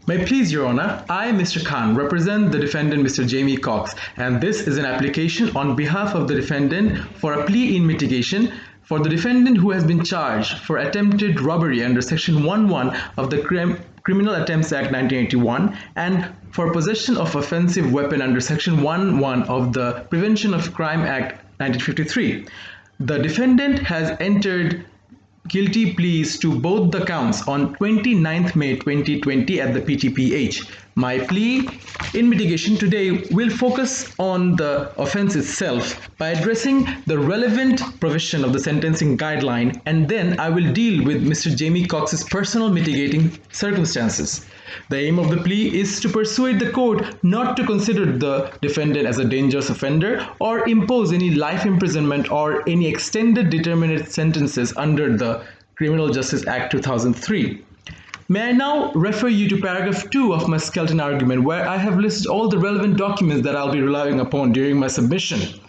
May please, Your Honor, I, Mr. Khan, represent the defendant, Mr. Jamie Cox, and this is an application on behalf of the defendant for a plea in mitigation for the defendant who has been charged for attempted robbery under Section 11 of the Criminal Attempts Act 1981 and for possession of offensive weapon under Section 11 of the Prevention of Crime Act 1953. The defendant has entered guilty pleas to both the counts on 29th May 2020 at the PTPH. My plea in mitigation today will focus on the offense itself by addressing the relevant provision of the sentencing guideline, and then I will deal with Mr. Jamie Cox's personal mitigating circumstances. The aim of the plea is to persuade the court not to consider the defendant as a dangerous offender or impose any life imprisonment or any extended determinate sentences under the Criminal Justice Act 2003. May I now refer you to paragraph 2 of my skeleton argument, where I have listed all the relevant documents that I'll be relying upon during my submission.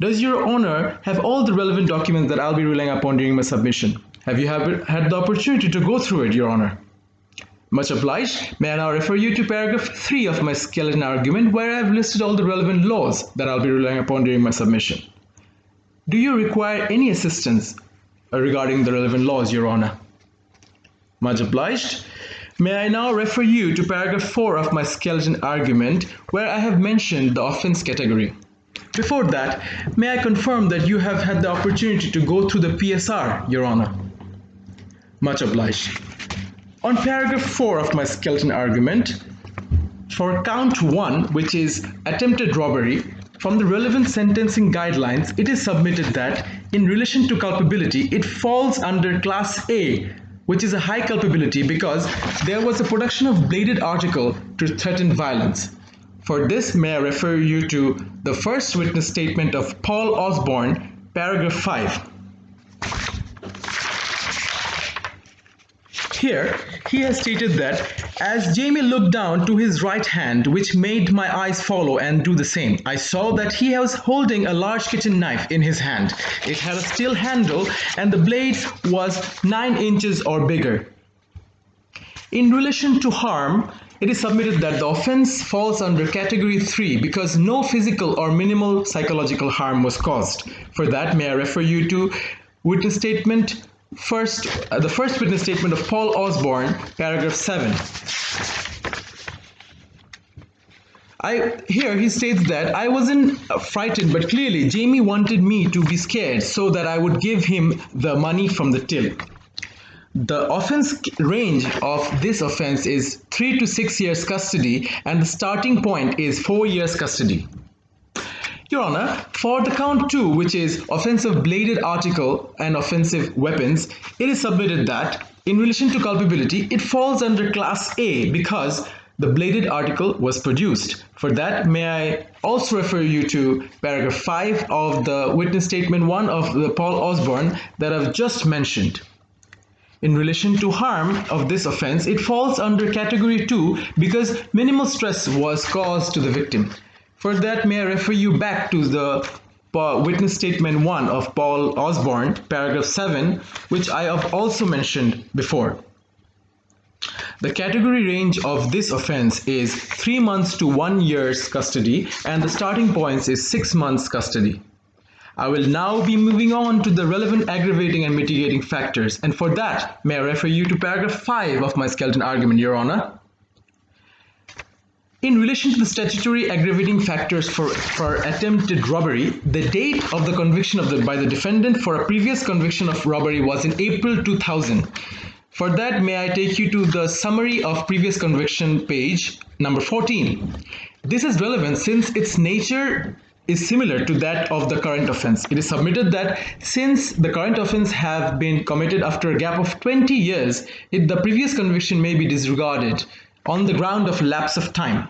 Does Your Honor have all the relevant documents that I'll be relying upon during my submission? Have you had the opportunity to go through it, Your Honor? Much obliged. May I now refer you to paragraph 3 of my skeleton argument, where I have listed all the relevant laws that I'll be relying upon during my submission. Do you require any assistance regarding the relevant laws, Your Honor? Much obliged. May I now refer you to paragraph 4 of my skeleton argument, where I have mentioned the offense category. Before that, may I confirm that you have had the opportunity to go through the PSR, Your Honor? Much obliged. On paragraph 4 of my skeleton argument, for count 1, which is attempted robbery, from the relevant sentencing guidelines, it is submitted that in relation to culpability, it falls under Class A, which is a high culpability because there was a production of bladed article to threaten violence. For this, may I refer you to the first witness statement of Paul Osborne, paragraph 5. Here, he has stated that, as Jamie looked down to his right hand, which made my eyes follow and do the same, I saw that he was holding a large kitchen knife in his hand. It had a steel handle and the blade was 9 inches or bigger. In relation to harm, it is submitted that the offense falls under category 3 because no physical or minimal psychological harm was caused. For that, may I refer you to witness statement the first witness statement of Paul Osborne, paragraph 7. Here he states that I wasn't frightened, but clearly Jamie wanted me to be scared so that I would give him the money from the till. The offense range of this offense is 3 to 6 years custody, and the starting point is 4 years custody. Your Honor, for the count 2, which is offensive bladed article and offensive weapons, it is submitted that in relation to culpability, it falls under Class A because the bladed article was produced. For that, may I also refer you to paragraph 5 of the witness statement 1 of the Paul Osborne that I've just mentioned. In relation to harm of this offense, it falls under category 2 because minimal stress was caused to the victim. For that, may I refer you back to the witness statement 1 of Paul Osborne, paragraph 7, which I have also mentioned before. The category range of this offense is 3 months to 1 year's custody, and the starting point is 6 months custody. I will now be moving on to the relevant aggravating and mitigating factors, and for that, may I refer you to paragraph 5 of my skeleton argument, Your Honor. In relation to the statutory aggravating factors for attempted robbery, the date of the conviction by the defendant for a previous conviction of robbery was in April 2000. For that, may I take you to the summary of previous conviction page number 14. This is relevant since its nature is similar to that of the current offense. It is submitted that since the current offense have been committed after a gap of 20 years, the previous conviction may be disregarded on the ground of lapse of time.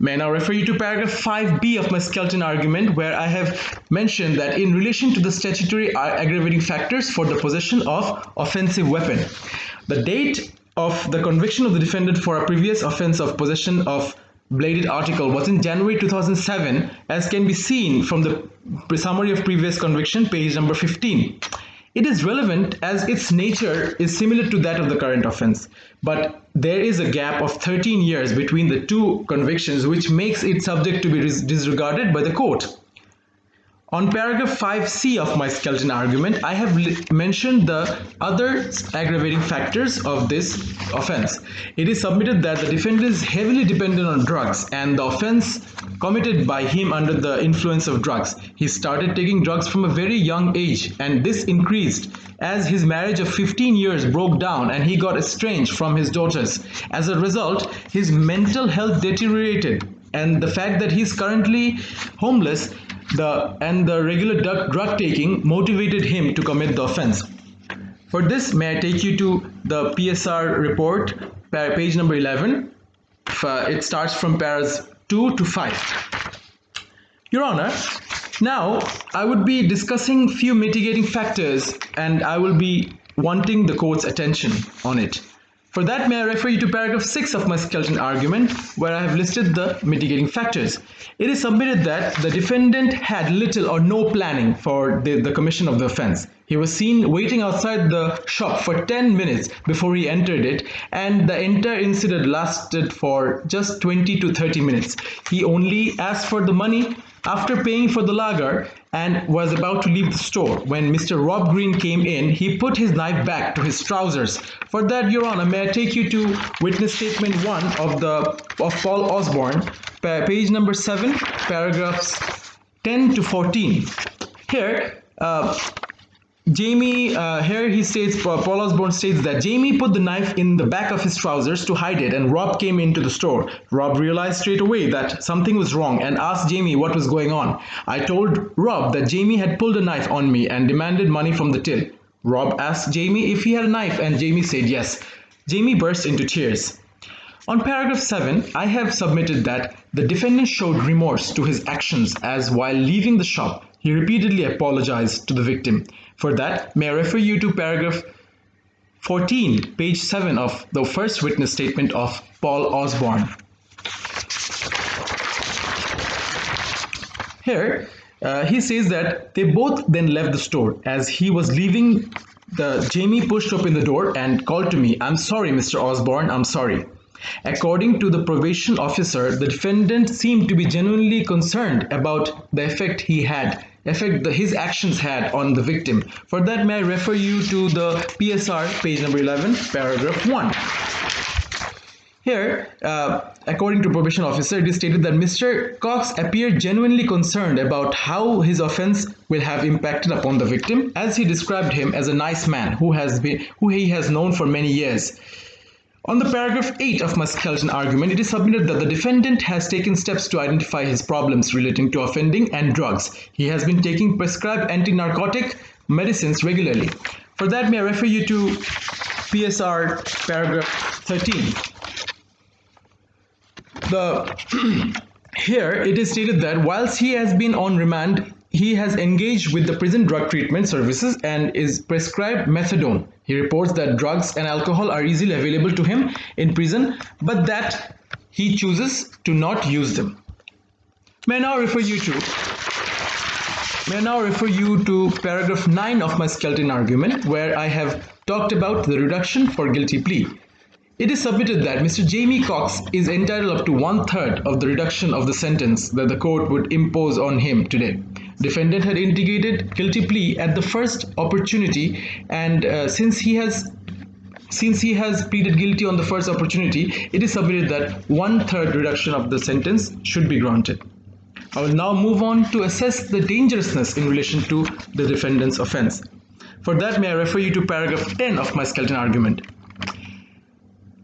May I now refer you to paragraph 5b of my skeleton argument, where I have mentioned that in relation to the statutory aggravating factors for the possession of offensive weapon, the date of the conviction of the defendant for a previous offense of possession of bladed article was in January 2007, as can be seen from the summary of previous conviction, page number 15. It is relevant as its nature is similar to that of the current offense, but there is a gap of 13 years between the two convictions, which makes it subject to be disregarded by the court. On paragraph 5C of my skeleton argument, I have mentioned the other aggravating factors of this offense. It is submitted that the defendant is heavily dependent on drugs and the offense committed by him under the influence of drugs. He started taking drugs from a very young age, and this increased as his marriage of 15 years broke down and he got estranged from his daughters. As a result, his mental health deteriorated, and the fact that he is currently homeless and the regular drug taking motivated him to commit the offense. For this, may I take you to the PSR report, page number 11. It starts from paras 2 to 5. Your Honor, now I would be discussing few mitigating factors and I will be wanting the court's attention on it. For that, may I refer you to paragraph 6 of my skeleton argument, where I have listed the mitigating factors. It is submitted that the defendant had little or no planning for the commission of the offense. He was seen waiting outside the shop for 10 minutes before he entered it, and the entire incident lasted for just 20 to 30 minutes. He only asked for the money after paying for the lager and was about to leave the store. When Mr. Rob Green came in, he put his knife back to his trousers. For that, Your Honor, may I take you to witness statement 1 of Paul Osborne, page number 7, paragraphs 10 to 14. Here, Paul Osborne states that Jamie put the knife in the back of his trousers to hide it, and Rob came into the store. Rob realized straight away that something was wrong and asked Jamie what was going on. I told Rob that Jamie had pulled a knife on me and demanded money from the till. Rob asked Jamie if he had a knife, and Jamie said yes. Jamie burst into tears. On paragraph 7, I have submitted that the defendant showed remorse to his actions, as while leaving the shop, he repeatedly apologized to the victim. For that, may I refer you to paragraph 14, page 7 of the first witness statement of Paul Osborne. Here, he says that they both then left the store. As he was leaving, Jamie pushed open the door and called to me, "I'm sorry, Mr. Osborne, I'm sorry." According to the probation officer, the defendant seemed to be genuinely concerned about the effect his actions had on the victim. For that, may I refer you to the PSR, page number 11, paragraph 1. Here, according to probation officer, it is stated that Mr. Cox appeared genuinely concerned about how his offense will have impacted upon the victim, as he described him as a nice man who he has known for many years. On the paragraph 8 of my skeleton argument, it is submitted that the defendant has taken steps to identify his problems relating to offending and drugs. He has been taking prescribed anti-narcotic medicines regularly. For that, may I refer you to PSR paragraph 13. Here it is stated that whilst he has been on remand, he has engaged with the prison drug treatment services and is prescribed methadone. He reports that drugs and alcohol are easily available to him in prison, but that he chooses to not use them. May I now refer you to paragraph 9 of my skeleton argument, where I have talked about the reduction for guilty plea. It is submitted that Mr. Jamie Cox is entitled up to 1/3 of the reduction of the sentence that the court would impose on him today. Defendant had indicated guilty plea at the first opportunity, and since he has pleaded guilty on the first opportunity, it is submitted that 1/3 reduction of the sentence should be granted. I will now move on to assess the dangerousness in relation to the defendant's offense. For that, may I refer you to paragraph 10 of my skeleton argument.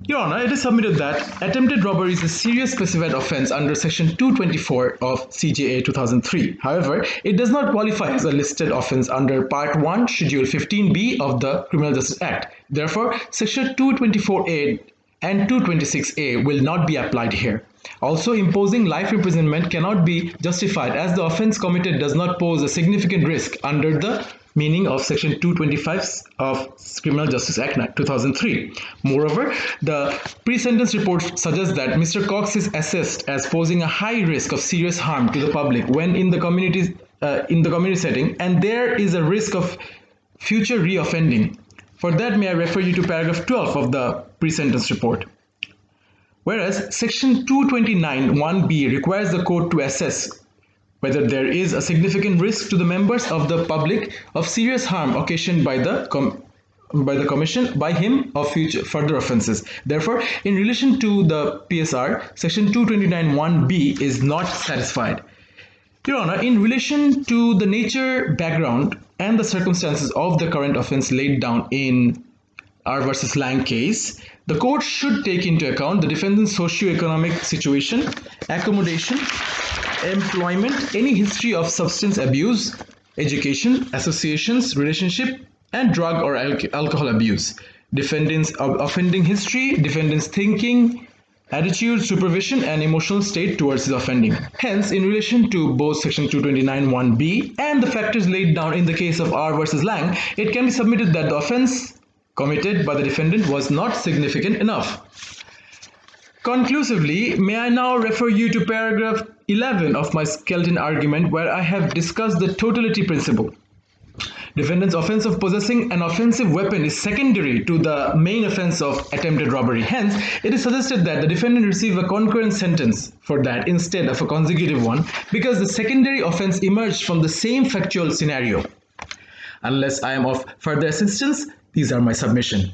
Your Honor, it is submitted that attempted robbery is a serious specified offense under section 224 of CJA 2003. However, it does not qualify as a listed offense under part 1 schedule 15B of the Criminal Justice Act. Therefore, section 224A and 226A will not be applied here. Also, imposing life imprisonment cannot be justified as the offense committed does not pose a significant risk under the meaning of section 225 of Criminal Justice Act 2003. Moreover, the pre-sentence report suggests that Mr. Cox is assessed as posing a high risk of serious harm to the public when in the community setting, and there is a risk of future reoffending. For that, may I refer you to paragraph 12 of the pre-sentence report. Whereas Section 229(1)(b) requires the court to assess whether there is a significant risk to the members of the public of serious harm occasioned by the commission by him of further offences. Therefore, in relation to the PSR, Section 229(1)(b) is not satisfied. Your Honor, in relation to the nature, background, and the circumstances of the current offence laid down in R versus Lang case, the court should take into account the defendant's socio-economic situation, accommodation, employment, any history of substance abuse, education, associations, relationship, and drug or alcohol abuse, defendant's offending history, defendant's thinking, attitude, supervision, and emotional state towards his offending. Hence, in relation to both Section 229(1)(b) and the factors laid down in the case of R versus Lang, it can be submitted that the offence committed by the defendant was not significant enough. Conclusively, may I now refer you to paragraph 11 of my skeleton argument, where I have discussed the totality principle. Defendant's offence of possessing an offensive weapon is secondary to the main offence of attempted robbery. Hence, it is suggested that the defendant receive a concurrent sentence for that instead of a consecutive one, because the secondary offence emerged from the same factual scenario. Unless I am of further assistance, these are my submission.